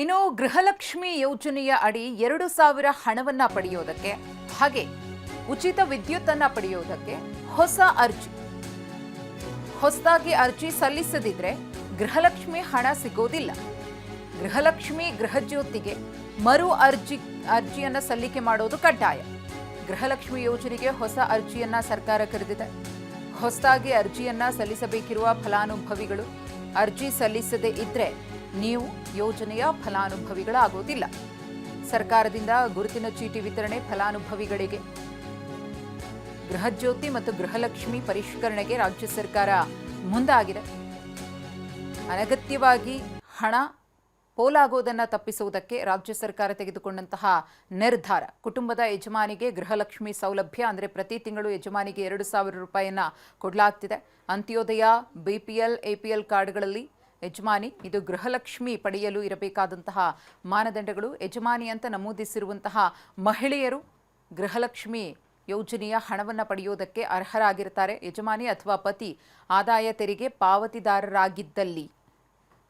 ಇನ್ನು ಗೃಹಲಕ್ಷ್ಮಿ ಯೋಜನೆಯ ಅಡಿ 2,000 ಹಣವನ್ನ ಪಡೆಯೋದಕ್ಕೆ ಹಾಗೆ ಉಚಿತ ವಿದ್ಯುತ್ ಅನ್ನ ಪಡೆಯೋದಕ್ಕೆ ಹೊಸದಾಗಿ ಅರ್ಜಿ ಸಲ್ಲಿಸದಿದ್ರೆ ಗೃಹಲಕ್ಷ್ಮಿ ಹಣ ಸಿಗೋದಿಲ್ಲ. ಗೃಹಲಕ್ಷ್ಮಿ ಗೃಹಜ್ಯೋತಿಗೆ ಮರು ಅರ್ಜಿಯನ್ನ ಸಲ್ಲಿಕೆ ಮಾಡೋದು ಕಡ್ಡಾಯ. ಗೃಹಲಕ್ಷ್ಮಿ ಯೋಜನೆಗೆ ಹೊಸ ಅರ್ಜಿಯನ್ನ ಸರ್ಕಾರ ಕರೆದಿದೆ. ಹೊಸದಾಗಿ ಅರ್ಜಿಯನ್ನ ಸಲ್ಲಿಸಬೇಕಿರುವ ಫಲಾನುಭವಿಗಳು ಅರ್ಜಿ ಸಲ್ಲಿಸದೇ ಇದ್ರೆ ನೀವು ಯೋಜನೆಯ ಫಲಾನುಭವಿಗಳಾಗೋದಿಲ್ಲ. ಸರ್ಕಾರದಿಂದ ಗುರುತಿನ ಚೀಟಿ ವಿತರಣೆ ಫಲಾನುಭವಿಗಳಿಗೆ ಗೃಹಜ್ಯೋತಿ ಮತ್ತು ಗೃಹಲಕ್ಷ್ಮಿ ಪರಿಷ್ಕರಣೆಗೆ ರಾಜ್ಯ ಸರ್ಕಾರ ಮುಂದಾಗಿದೆ. ಅನಗತ್ಯವಾಗಿ ಹಣ ಪೋಲಾಗೋದನ್ನು ತಪ್ಪಿಸುವುದಕ್ಕೆ ರಾಜ್ಯ ಸರ್ಕಾರ ತೆಗೆದುಕೊಂಡಂತಹ ನಿರ್ಧಾರ. ಕುಟುಂಬದ ಯಜಮಾನಿಗೆ ಗೃಹಲಕ್ಷ್ಮಿ ಸೌಲಭ್ಯ ಅಂದರೆ ಪ್ರತಿ ತಿಂಗಳು ಯಜಮಾನಿಗೆ 2,000 ರೂಪಾಯಿಯನ್ನ ಕೊಡಲಾಗ್ತಿದೆ. ಅಂತ್ಯೋದಯ, BPL, APL ಕಾರ್ಡ್ಗಳಲ್ಲಿ ಯಜಮಾನಿ ಇದು ಗೃಹಲಕ್ಷ್ಮಿ ಪಡೆಯಲು ಇರಬೇಕಾದಂತಹ ಮಾನದಂಡಗಳು. ಯಜಮಾನಿ ಅಂತ ನಮೂದಿಸಿರುವಂತಹ ಮಹಿಳೆಯರು ಗೃಹಲಕ್ಷ್ಮಿ ಯೋಜನೆಯ ಹಣವನ್ನು ಪಡೆಯೋದಕ್ಕೆ ಅರ್ಹರಾಗಿರ್ತಾರೆ. ಯಜಮಾನಿ ಅಥವಾ ಪತಿ ಆದಾಯ ತೆರಿಗೆ ಪಾವತಿದಾರರಾಗಿದ್ದಲ್ಲಿ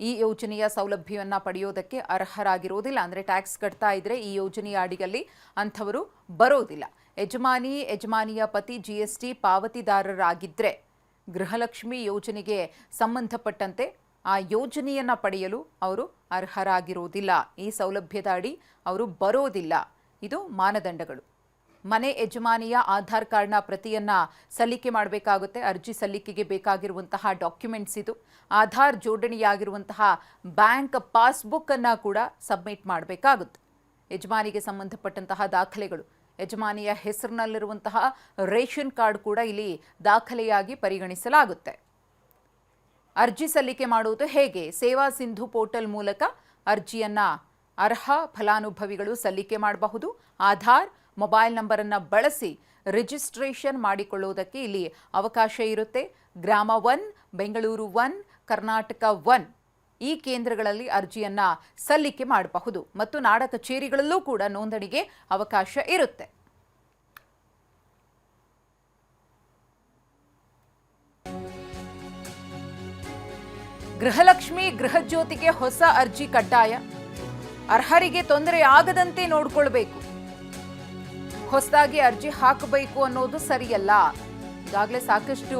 ಈ ಯೋಜನೆಯ ಸೌಲಭ್ಯವನ್ನು ಪಡೆಯೋದಕ್ಕೆ ಅರ್ಹರಾಗಿರೋದಿಲ್ಲ. ಅಂದರೆ ಟ್ಯಾಕ್ಸ್ ಕಟ್ತಾ ಇದ್ರೆ ಈ ಯೋಜನೆಯ ಅಡಿಯಲ್ಲಿ ಅಂಥವರು ಬರೋದಿಲ್ಲ. ಯಜಮಾನಿಯ ಪತಿ GST ಪಾವತಿದಾರರಾಗಿದ್ದರೆ ಗೃಹಲಕ್ಷ್ಮಿ ಯೋಜನೆಗೆ ಸಂಬಂಧಪಟ್ಟಂತೆ ಆ ಯೋಜನೆಯನ್ನು ಪಡೆಯಲು ಅವರು ಅರ್ಹರಾಗಿರೋದಿಲ್ಲ. ಈ ಸೌಲಭ್ಯದ ಅಡಿ ಅವರು ಬರೋದಿಲ್ಲ. ಇದು ಮಾನದಂಡಗಳು. ಮನೆ ಯಜಮಾನಿಯ ಆಧಾರ್ ಕಾರ್ಡ್ನ ಪ್ರತಿಯನ್ನ ಸಲ್ಲಿಕೆ ಮಾಡಬೇಕಾಗುತ್ತೆ. ಅರ್ಜಿ ಸಲ್ಲಿಕೆಗೆ ಬೇಕಾಗಿರುವಂತಹ ಡಾಕ್ಯುಮೆಂಟ್ಸ್ ಇದು. ಆಧಾರ್ ಜೋಡಣೆಯಾಗಿರುವಂತಹ ಬ್ಯಾಂಕ್ ಪಾಸ್ಬುಕ್ ಅನ್ನ ಕೂಡ ಸಬ್ಮಿಟ್ ಮಾಡಬೇಕಾಗುತ್ತೆ. ಯಜಮಾನಿಗೆ ಸಂಬಂಧಪಟ್ಟಂತಹ ದಾಖಲೆಗಳು, ಯಜಮಾನಿಯ ಹೆಸರಿನಲ್ಲಿರುವಂತಹ ರೇಷನ್ ಕಾರ್ಡ್ ಕೂಡ ಇಲ್ಲಿ ದಾಖಲೆಯಾಗಿ ಪರಿಗಣಿಸಲಾಗುತ್ತೆ. ಅರ್ಜಿ ಸಲ್ಲಿಕೆ ಮಾಡುವುದು ಹೇಗೆ? ಸೇವಾ ಸಿಂಧು ಪೋರ್ಟಲ್ ಮೂಲಕ ಅರ್ಜಿಯನ್ನ ಅರ್ಹ ಫಲಾನುಭವಿಗಳು ಸಲ್ಲಿಕೆ ಮಾಡಬಹುದು. ಆಧಾರ್ ಮೊಬೈಲ್ ನಂಬರನ್ನು ಬಳಸಿ ರಿಜಿಸ್ಟ್ರೇಷನ್ ಮಾಡಿಕೊಳ್ಳುವುದಕ್ಕೆ ಇಲ್ಲಿ ಅವಕಾಶ ಇರುತ್ತೆ. ಗ್ರಾಮ 1, ಬೆಂಗಳೂರು 1, ಕರ್ನಾಟಕ 1 ಈ ಕೇಂದ್ರಗಳಲ್ಲಿ ಅರ್ಜಿಯನ್ನ ಸಲ್ಲಿಕೆ ಮಾಡಬಹುದು ಮತ್ತು ನಾಡ ಕಚೇರಿಗಳಲ್ಲೂ ಕೂಡ ನೋಂದಣಿಗೆ ಅವಕಾಶ ಇರುತ್ತೆ. ಗೃಹಲಕ್ಷ್ಮಿ ಗೃಹಜ್ಯೋತಿಗೆ ಹೊಸ ಅರ್ಜಿ ಕಡ್ಡಾಯ. ಅರ್ಹರಿಗೆ ತೊಂದರೆ ಆಗದಂತೆ ನೋಡಿಕೊಳ್ಬೇಕು. ಹೊಸದಾಗಿ ಅರ್ಜಿ ಹಾಕಬೇಕು ಅನ್ನೋದು ಸರಿಯಲ್ಲ. ಈಗಾಗಲೇ ಸಾಕಷ್ಟು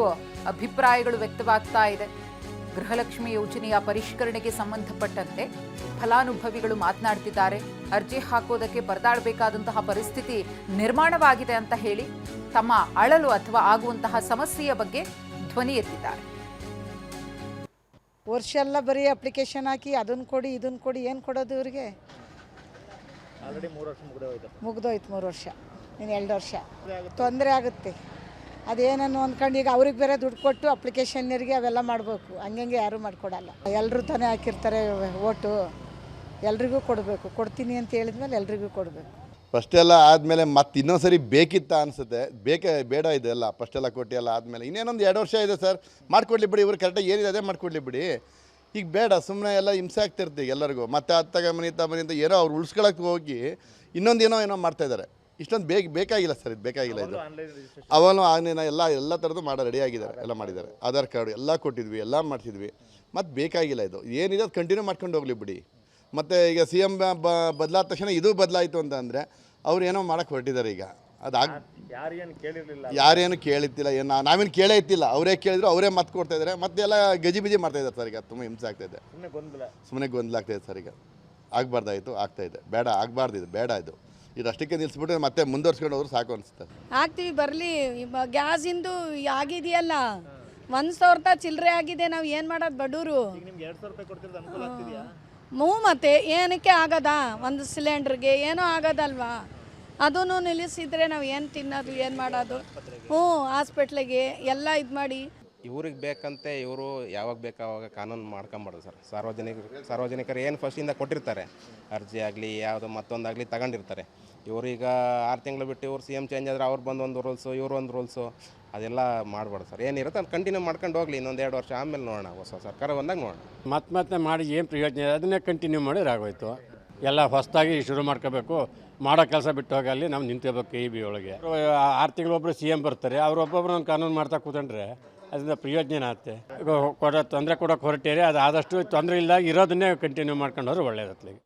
ಅಭಿಪ್ರಾಯಗಳು ವ್ಯಕ್ತವಾಗ್ತಾ ಇದೆ. ಗೃಹಲಕ್ಷ್ಮಿ ಯೋಜನೆಯ ಪರಿಷ್ಕರಣೆಗೆ ಸಂಬಂಧಪಟ್ಟಂತೆ ಫಲಾನುಭವಿಗಳು ಮಾತನಾಡ್ತಿದ್ದಾರೆ. ಅರ್ಜಿ ಹಾಕೋದಕ್ಕೆ ಪರದಾಡಬೇಕಾದಂತಹ ಪರಿಸ್ಥಿತಿ ನಿರ್ಮಾಣವಾಗಿದೆ ಅಂತ ಹೇಳಿ ತಮ್ಮ ಅಳಲು ಅಥವಾ ಆಗುವಂತಹ ಸಮಸ್ಯೆಯ ಬಗ್ಗೆ ಧ್ವನಿ ಎತ್ತಿದ್ದಾರೆ. ವರ್ಷ ಎಲ್ಲ ಬರೀ ಅಪ್ಲಿಕೇಶನ್ ಹಾಕಿ ಅದನ್ನು ಕೊಡಿ ಇದನ್ನು ಕೊಡಿ, ಏನು ಕೊಡೋದು ಇವ್ರಿಗೆ? ಆಲ್ರೆಡಿ 3 ವರ್ಷ ಮುಗ್ದೋಯ್ತು 3 ವರ್ಷ, ಇನ್ನು 2 ವರ್ಷ ತೊಂದರೆ ಆಗುತ್ತೆ. ಅದೇನನ್ನು ಅಂದ್ಕೊಂಡು ಈಗ ಅವ್ರಿಗೆ ಬೇರೆ ದುಡ್ಡು ಕೊಟ್ಟು ಅಪ್ಲಿಕೇಶನ್ನಿಗೆ ಅವೆಲ್ಲ ಮಾಡಬೇಕು. ಹಂಗೆ ಯಾರೂ ಮಾಡಿಕೊಡಲ್ಲ. ಎಲ್ಲರೂ ತಾನೇ ಹಾಕಿರ್ತಾರೆ ಓಟು, ಎಲ್ರಿಗೂ ಕೊಡಬೇಕು. ಕೊಡ್ತೀನಿ ಅಂತ ಹೇಳಿದ್ಮೇಲೆ ಎಲ್ರಿಗೂ ಕೊಡಬೇಕು. ಫಸ್ಟೆಲ್ಲ ಆದಮೇಲೆ ಮತ್ತೆ ಇನ್ನೊಂದು ಸರಿ ಬೇಕಿತ್ತ ಅನಿಸುತ್ತೆ. ಬೇಡ ಇದೆಲ್ಲ ಫಸ್ಟೆಲ್ಲ ಕೊಟ್ಟು ಎಲ್ಲ ಆದಮೇಲೆ ಇನ್ನೇನೊಂದು 2 ವರ್ಷ ಇದೆ ಸರ್, ಮಾಡಿಕೊಡ್ಲಿ ಬಿಡಿ. ಇವ್ರು ಕರೆಕ್ಟಾಗಿ ಏನಿದೆ ಅದೇ ಮಾಡಿಕೊಡ್ಲಿ ಬಿಡಿ. ಈಗ ಬೇಡ, ಸುಮ್ಮನೆ ಎಲ್ಲ ಹಿಂಸೆ ಆಗ್ತಿರ್ತೀವಿ ಎಲ್ಲರಿಗೂ. ಮತ್ತೆ ತಗೊಂಬನಿ ಅಂತ ಏನೋ ಅವ್ರು ಉಳಿಸ್ಕೊಳಕ್ಕೆ ಹೋಗಿ ಇನ್ನೊಂದೇನೋ ಮಾಡ್ತಾಯಿದ್ದಾರೆ. ಇಷ್ಟೊಂದು ಬೇಕಾಗಿಲ್ಲ ಸರ್, ಇದು ಬೇಕಾಗಿಲ್ಲ. ಇದು ಅವನು ಆನ್ಲೈನ್ ಎಲ್ಲ ಥರದ್ದು ರೆಡಿ ಆಗಿದ್ದಾರೆ, ಎಲ್ಲ ಮಾಡಿದ್ದಾರೆ. ಆಧಾರ್ ಕಾರ್ಡು ಎಲ್ಲ ಕೊಟ್ಟಿದ್ವಿ, ಎಲ್ಲ ಮಾಡಿಸಿದ್ವಿ. ಮತ್ತು ಬೇಕಾಗಿಲ್ಲ. ಇದು ಏನಿದೆ ಅದು ಕಂಟಿನ್ಯೂ ಮಾಡ್ಕೊಂಡು ಹೋಗಲಿ ಬಿಡಿ. ಮತ್ತು ಈಗ CM ಬದಲಾದ ತಕ್ಷಣ ಇದು ಬದಲಾಯಿತು ಅಂತ ಅಂದರೆ ಅವ್ರು ಏನೋ ಮಾಡೋಕ್ಕೆ ಹೊರಟಿದ್ದಾರೆ. ಈಗ ಅದು ಯಾರೇನು ಕೇಳಿತ್ತಿಲ್ಲ, ನಾವೇನು ಕೇಳೇ ಇತ್ತಿಲ್ಲ. ಅವರೇ ಕೇಳಿದ್ರು, ಅವರೇ ಮತ್ತೆ ಕೊಡ್ತಾಯಿದ್ದಾರೆ. ಮತ್ತೆ ಎಲ್ಲ ಗಜಿಬಿಜಿ ಮಾಡ್ತಾಯಿದ್ದಾರೆ ಸರ್. ಈಗ ತುಂಬ ಹಿಂಸೆ ಆಗ್ತಾಯಿದೆ, ಸುಮ್ಮನೆ ಗೊಂದಲ ಆಗ್ತಾಯಿದೆ ಸರ್. ಈಗ ಆಗಬಾರ್ದಾಯಿತು, ಆಗ್ತಾಯಿದೆ. ಬೇಡ, ಆಗಬಾರ್ದು, ಇದು ಬೇಡ. ಇದು ಅಷ್ಟಕ್ಕೆ ನಿಲ್ಲಿಸ್ಬಿಟ್ರೆ ಮತ್ತೆ ಮುಂದುವರ್ಸ್ಕೊಂಡು ಹೋದ್ರು ಸಾಕು ಅನಿಸ್ತಾರೆ. ಆಗ್ತೀವಿ ಬರಲಿ. ಗ್ಯಾಸಿಂದು ಆಗಿದೆಯಲ್ಲ 1,000 ಚಿಲ್ಲರೆ ಆಗಿದೆ. ನಾವು ಏನು ಮಾಡೋದು ಬಡವರು? ಮತ್ತೆ ಏನಕ್ಕೆ ಆಗದ? ಒಂದು ಸಿಲಿಂಡ್ರಿಗೆ ಏನೋ ಆಗೋದಲ್ವಾ? ಅದನ್ನು ನಿಲ್ಲಿಸಿದ್ರೆ ನಾವು ಏನು ತಿನ್ನೋದು, ಏನು ಮಾಡೋದು? ಹಾಸ್ಪಿಟ್ಲಿಗೆ ಎಲ್ಲ ಇದು ಮಾಡಿ ಇವ್ರಿಗೆ ಬೇಕಂತೆ ಇವರು ಯಾವಾಗ ಬೇಕಾವಾಗ ಕಾನೂನು ಮಾಡ್ಕೊಂಬಾರ್ದು ಸರ್. ಸಾರ್ವಜನಿಕರು ಏನು ಫಸ್ಟಿಂದ ಕೊಟ್ಟಿರ್ತಾರೆ ಅರ್ಜಿ ಆಗಲಿ ಯಾವುದು ಮತ್ತೊಂದಾಗಲಿ ತಗೊಂಡಿರ್ತಾರೆ. ಇವ್ರೀಗ 6 ತಿಂಗಳು ಬಿಟ್ಟು ಇವ್ರು CM ಚೇಂಜ್ ಆದರೆ ಅವ್ರು ಬಂದೊಂದು ರೂಲ್ಸು, ಇವರು ಒಂದು ರೂಲ್ಸು, ಅದೆಲ್ಲ ಮಾಡಬಾರ್ದು ಸರ್. ಏನಿರುತ್ತೆ ಅದು ಕಂಟಿನ್ಯೂ ಮಾಡ್ಕೊಂಡು ಹೋಗಲಿ. ಇನ್ನೊಂದು 2 ವರ್ಷ ಆಮೇಲೆ ನೋಡೋಣ, ಹೊಸ ಸರ್ಕಾರ ಬಂದಾಗ ನೋಡೋಣ. ಮತ್ತೆ ಮಾಡಿ ಏನು ಪ್ರಯೋಜನ ಇದೆ? ಅದನ್ನೇ ಕಂಟಿನ್ಯೂ ಮಾಡಿದ್ರೆ ಆಗೋಯ್ತು. ಎಲ್ಲ ಹೊಸದಾಗಿ ಶುರು ಮಾಡ್ಕೋಬೇಕು. ಮಾಡೋ ಕೆಲಸ ಬಿಟ್ಟು ಹೋಗಲ್ಲಿ ನಾವು ನಿಂತ್ಕೋಬೇಕು. KEB ಒಳಗೆ 6 ತಿಂಗಳು ಒಬ್ಬರು CM ಬರ್ತಾರೆ, ಒಬ್ಬೊಬ್ಬರು ಒಂದು ಕಾನೂನು ಮಾಡ್ತಾ ಕೂತ್ಕೊಂಡ್ರೆ ಅದರಿಂದ ಪ್ರಯೋಜನ ಆಗುತ್ತೆ. ತೊಂದರೆ ಕೊಡೋಕೆ ಹೊರಟೇರಿ ಅದು ಆದಷ್ಟು ತೊಂದರೆ ಇಲ್ಲ ಇರೋದನ್ನೇ ಕಂಟಿನ್ಯೂ ಮಾಡ್ಕೊಂಡು ಹೋದ್ರೆ ಒಳ್ಳೆಯದತ್ಲಿಗೆ.